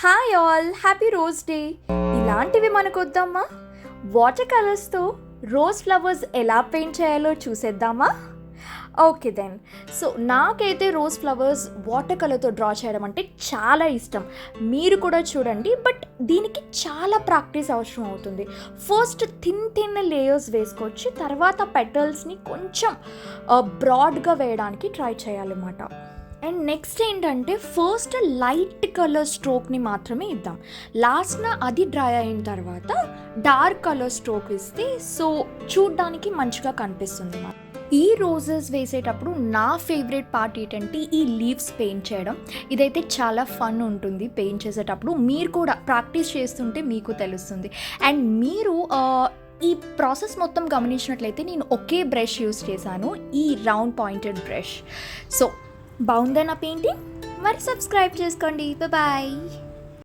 Hi all, happy rose day. ఇలాంటివి మనకు వద్దామా? వాటర్ కలర్స్తో రోజ్ ఫ్లవర్స్ ఎలా పెయింట్ చేయాలో చూసేద్దామా? Okay then. సో నాకైతే రోజ్ ఫ్లవర్స్ వాటర్ కలర్తో డ్రా చేయడం అంటే చాలా ఇష్టం. మీరు కూడా చూడండి, బట్ దీనికి చాలా ప్రాక్టీస్ అవసరం అవుతుంది. ఫస్ట్ థిన్ లేయర్స్ వేసుకొచ్చి తర్వాత పెటల్స్ని కొంచెం బ్రాడ్గా వేయడానికి ట్రై చేయాలన్నమాట. అండ్ నెక్స్ట్ ఏంటంటే ఫస్ట్ లైట్ కలర్ స్ట్రోక్ని మాత్రమే ఇద్దాం. లాస్ట్న అది డ్రై అయిన తర్వాత డార్క్ కలర్ స్ట్రోక్ ఇస్తే సో చూడ్డానికి మంచిగా కనిపిస్తుంది. ఈ రోజెస్ వేసేటప్పుడు నా ఫేవరెట్ పార్ట్ ఏంటంటే ఈ లీవ్స్ పెయింట్ చేయడం. ఇదైతే చాలా ఫన్ ఉంటుంది పెయింట్ చేసేటప్పుడు. మీరు కూడా ప్రాక్టీస్ చేస్తుంటే మీకు తెలుస్తుంది. అండ్ మీరు ఈ ప్రాసెస్ మొత్తం గమనించినట్లయితే నేను ఒకే బ్రష్ యూస్ చేశాను, ఈ రౌండ్ పాయింటెడ్ బ్రష్. సో బాగుందా నా పెయింటింగ్? మరి సబ్స్క్రైబ్ చేసుకోండి. బాయ్.